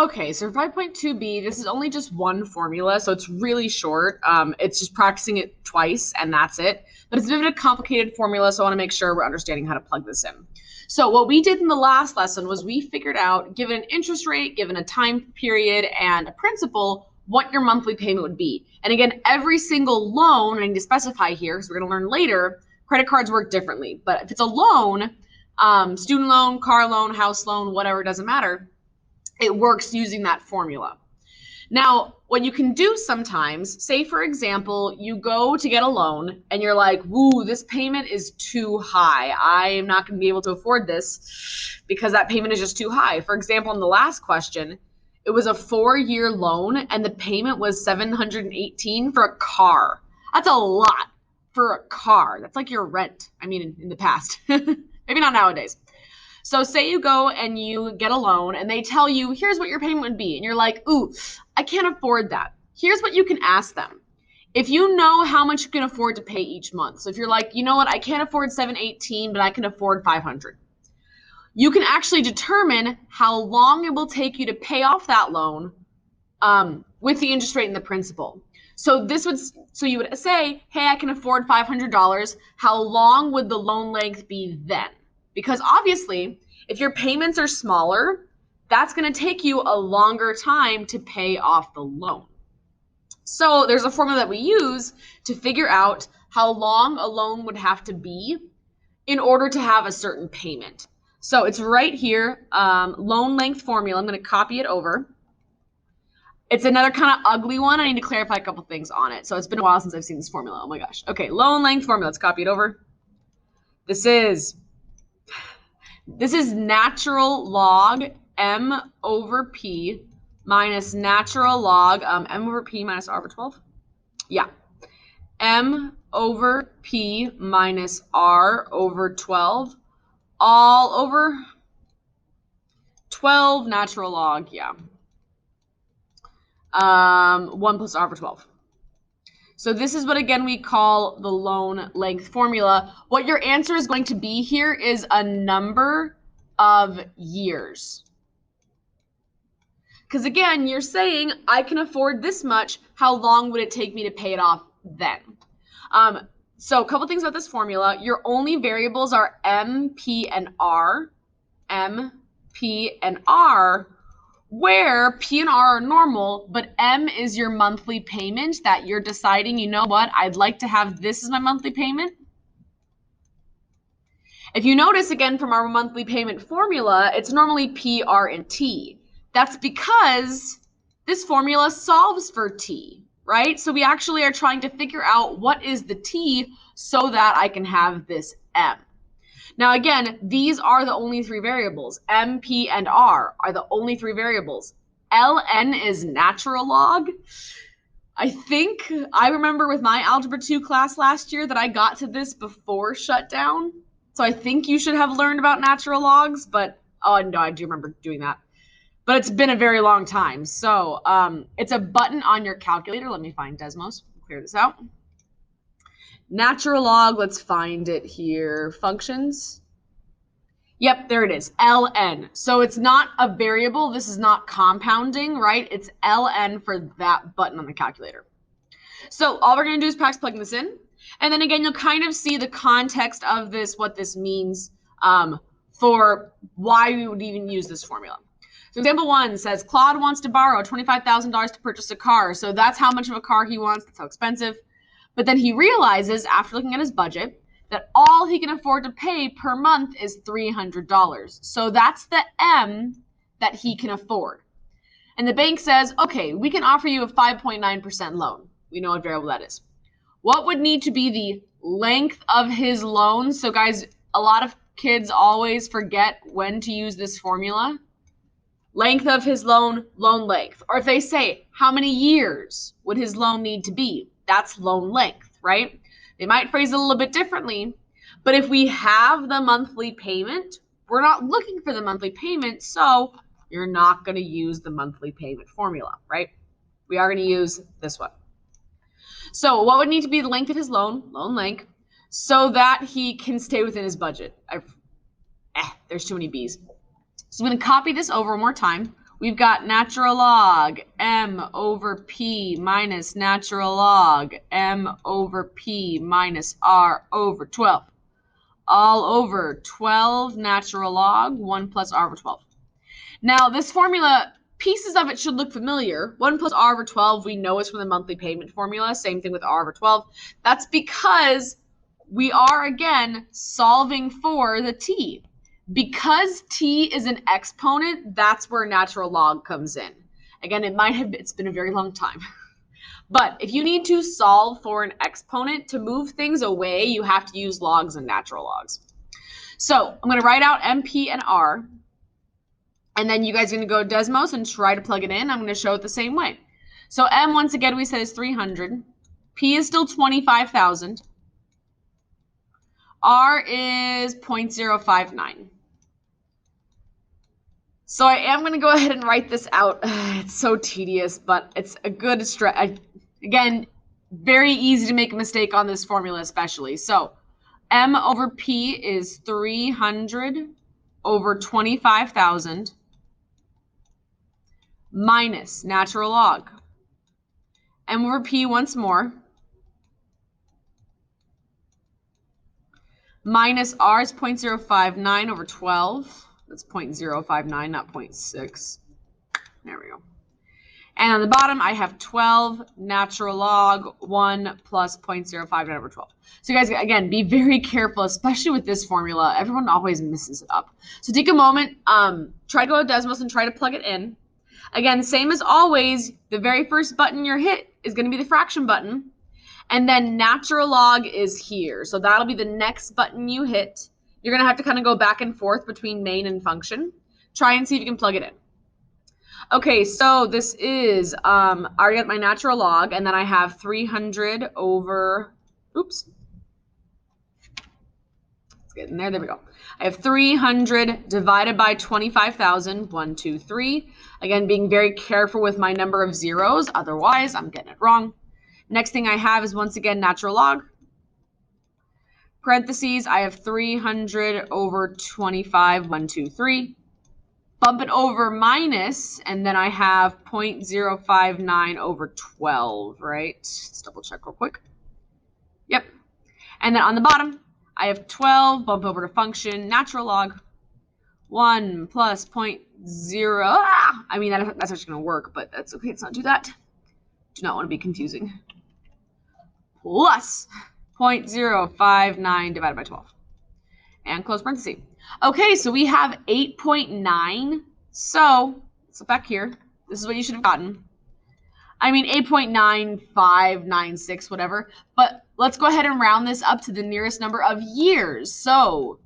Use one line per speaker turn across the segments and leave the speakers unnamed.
Okay, so 5.2b, this is only just one formula, so it's really short. It's just practicing it twice, and that's it. But it's a bit of a complicated formula, so I want to make sure we're understanding how to plug this in. So what we did in the last lesson was we figured out, given an interest rate, given a time period, and a principal, what your monthly payment would be. And again, every single loan, I need to specify here, because we're going to learn later, credit cards work differently. But if it's a loan, student loan, car loan, house loan, whatever, it doesn't matter, it works using that formula. Now, what you can do sometimes, say for example, you go to get a loan and you're like, woo, this payment is too high. I am not going to be able to afford this because that payment is just too high. For example, in the last question, it was a 4-year loan and the payment was $718 for a car. That's a lot for a car. That's like your rent. I mean, in the past, maybe not nowadays. So say you go and you get a loan and they tell you, here's what your payment would be. And you're like, ooh, I can't afford that. Here's what you can ask them. If you know how much you can afford to pay each month. So if you're like, you know what, I can't afford $718, but I can afford $500. You can actually determine how long it will take you to pay off that loan with the interest rate and the principal. So you would say, hey, I can afford $500. How long would the loan length be then? Because obviously, if your payments are smaller, that's going to take you a longer time to pay off the loan. So there's a formula that we use to figure out how long a loan would have to be in order to have a certain payment. So it's right here, loan length formula. I'm going to copy it over. It's another kind of ugly one. I need to clarify a couple things on it. So it's been a while since I've seen this formula. Oh my gosh. Okay, loan length formula. Let's copy it over. This is natural log m over p minus natural log m over p minus r over 12. Yeah. M over p minus r over 12 all over 12 natural log, yeah. 1 plus r over 12. So this is what, again, we call the loan length formula. What your answer is going to be here is a number of years. Because, again, you're saying, I can afford this much. How long would it take me to pay it off then? So a couple things about this formula. Your only variables are M, P, and R. M, P, and R, where P and R are normal, but M is your monthly payment that you're deciding, you know what, I'd like to have this as my monthly payment. If you notice, again, from our monthly payment formula, it's normally P, R, and T. That's because this formula solves for T, right? So we actually are trying to figure out what is the T so that I can have this M. Now, again, these are the only 3 variables. M, P, and R are the only 3 variables. Ln is natural log. I think I remember with my Algebra 2 class last year that I got to this before shutdown. So I think you should have learned about natural logs, but oh no, I do remember doing that. But it's been a very long time. So it's a button on your calculator. Let me find Desmos. Clear this out. Natural log, let's find it here. Functions. Yep, there it is, ln. So it's not a variable. This is not compounding, right? It's ln for that button on the calculator. So all we're going to do is practice plugging this in. And then again, you'll kind of see the context of this, what this means for why we would even use this formula. So example 1 says, Claude wants to borrow $25,000 to purchase a car. So that's how much of a car he wants. That's how expensive. But then he realizes, after looking at his budget, that all he can afford to pay per month is $300. So that's the M that he can afford. And the bank says, okay, we can offer you a 5.9% loan. We know what variable that is. What would need to be the length of his loan? So guys, a lot of kids always forget when to use this formula. Length of his loan, loan length. Or if they say, how many years would his loan need to be? That's loan length, right? They might phrase it a little bit differently, but if we have the monthly payment, we're not looking for the monthly payment, so you're not going to use the monthly payment formula, right? We are going to use this one. So what would need to be the length of his loan length, so that he can stay within his budget? There's too many B's. So I'm going to copy this over one more time. we've got natural log m over p minus natural log m over p minus r over 12. All over 12 natural log 1 plus r over 12. Now, this formula, pieces of it should look familiar. 1 plus r over 12, we know is from the monthly payment formula. Same thing with r over 12. That's because we are, again, solving for the t. Because t is an exponent, that's where natural log comes in. Again, it's been a very long time. But if you need to solve for an exponent, to move things away, you have to use logs and natural logs. So I'm going to write out MP and R. And then you guys are going to go to Desmos and try to plug it in. I'm going to show it the same way. So M, once again, we said is 300. P is still 25,000. R is 0.059. So I am going to go ahead and write this out. It's so tedious, but it's a good again, very easy to make a mistake on this formula especially. So M over P is 300 over 25,000 minus natural log. M over P once more. Minus R is 0.059 over 12. That's 0.059, not 0.6. There we go. And on the bottom, I have 12 natural log 1 plus 0.059 over 12. So you guys, again, be very careful, especially with this formula. Everyone always messes it up. So take a moment, try to go to Desmos and try to plug it in. Again, same as always, the very first button you're hit is going to be the fraction button. And then natural log is here. So that'll be the next button you hit. You're going to have to kind of go back and forth between main and function. Try and see if you can plug it in. Okay, so this is, I already got my natural log, and then I have 300 over, oops. Let's get in there, there we go. I have 300 divided by 25,000, 1, 2, 3. Again, being very careful with my number of zeros, otherwise I'm getting it wrong. Next thing I have is, once again, natural log. Parentheses, I have 300 over 25, 1, 2, 3. Bump it over minus, and then I have 0.059 over 12, right? Let's double check real quick. Yep. And then on the bottom, I have 12, bump over to function, natural log, 1 plus 0.0. I mean, that's actually going to work, but that's okay. Let's not do that. Do not want to be confusing. Plus 0.059 divided by 12. And close parenthesis. Okay, so we have 8.9. So let's look back here. This is what you should have gotten. I mean, 8.9596, whatever. But let's go ahead and round this up to the nearest number of years. So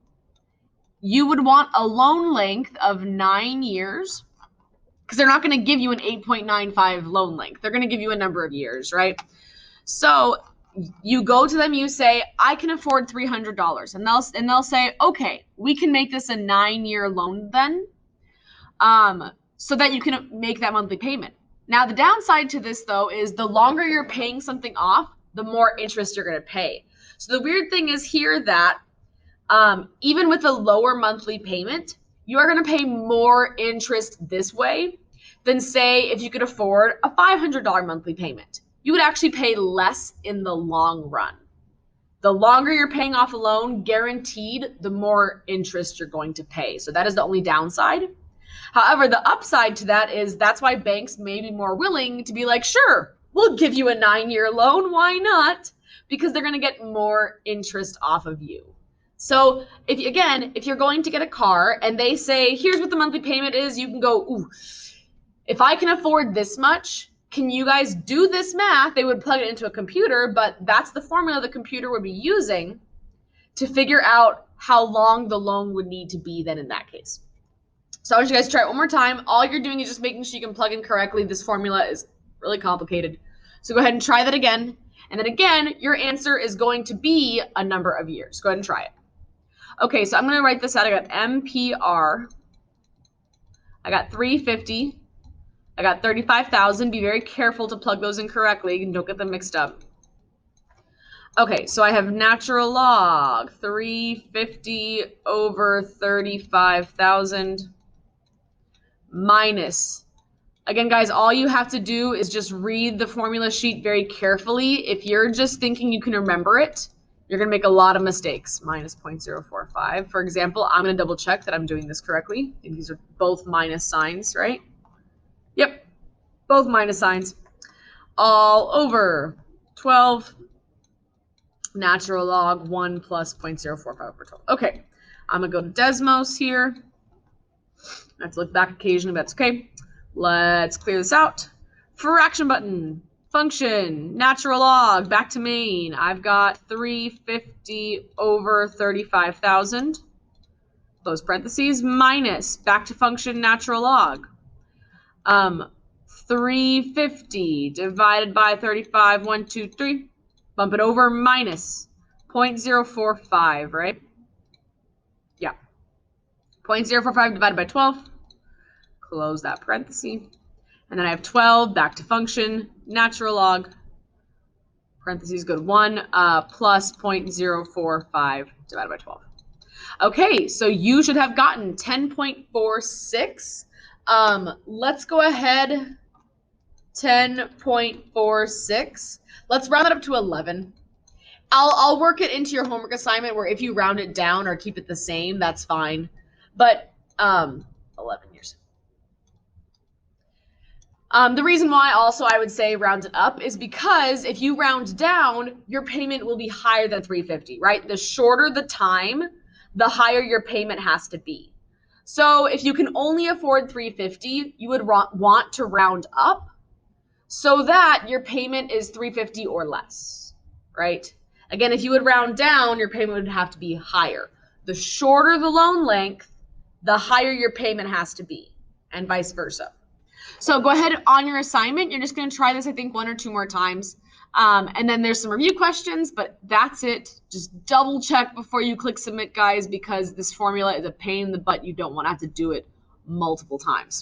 you would want a loan length of 9 years, because they're not going to give you an 8.95 loan length. They're going to give you a number of years, right? So you go to them, you say, I can afford $300. And they'll say, okay, we can make this a 9-year loan then, so that you can make that monthly payment. Now, the downside to this, though, is the longer you're paying something off, the more interest you're going to pay. So the weird thing is here that even with a lower monthly payment, you are going to pay more interest this way than, say, if you could afford a $500 monthly payment. You would actually pay less in the long run. The longer you're paying off a loan, guaranteed, the more interest you're going to pay. So that is the only downside. However, the upside to that is that's why banks may be more willing to be like, sure, we'll give you a 9-year loan. Why not? Because they're going to get more interest off of you. So if you're going to get a car and they say, here's what the monthly payment is, you can go, ooh, if I can afford this much, can you guys do this math? They would plug it into a computer, but that's the formula the computer would be using to figure out how long the loan would need to be then in that case. So I want you guys to try it one more time. All you're doing is just making sure you can plug in correctly. This formula is really complicated. So go ahead and try that again. And then again, your answer is going to be a number of years. Go ahead and try it. Okay, so I'm going to write this out. I got MPR. I got 350. I got 35,000. Be very careful to plug those in correctly and don't get them mixed up. Okay, so I have natural log 350 over 35,000 minus Again, guys, all you have to do is just read the formula sheet very carefully. If you're just thinking you can remember it, you're going to make a lot of mistakes. Minus 0.045. For example, I'm going to double check that I'm doing this correctly. And these are both minus signs, right? Yep, both minus signs. All over 12 natural log 1 plus 0.045 over 12. Okay, I'm going to go to Desmos here. I have to look back occasionally, but that's okay. Let's clear this out. Fraction button, function, natural log, back to main. I've got 350 over 35,000. Close parentheses, minus, back to function, natural log. 350 divided by 35, 1, 2, 3. Bump it over, minus 0.045, right? Yeah. 0.045 divided by 12. Close that parenthesis. And then I have 12, back to function, natural log, parentheses go to 1, plus 0.045 divided by 12. Okay, so you should have gotten 10.46. Let's go ahead, 10.46. Let's round it up to 11. I'll work it into your homework assignment where if you round it down or keep it the same, that's fine. But 11 years. The reason why also I would say round it up is because if you round down, your payment will be higher than 350, right? The shorter the time, the higher your payment has to be. So if you can only afford 350, you would want to round up so that your payment is 350 or less, right? Again, if you would round down, your payment would have to be higher. The shorter the loan length, the higher your payment has to be, and vice versa. So go ahead on your assignment. You're just going to try this, I think, 1 or 2 more times. And then there's some review questions, but that's it. Just double check before you click submit, guys, because this formula is a pain in the butt. You don't want to have to do it multiple times.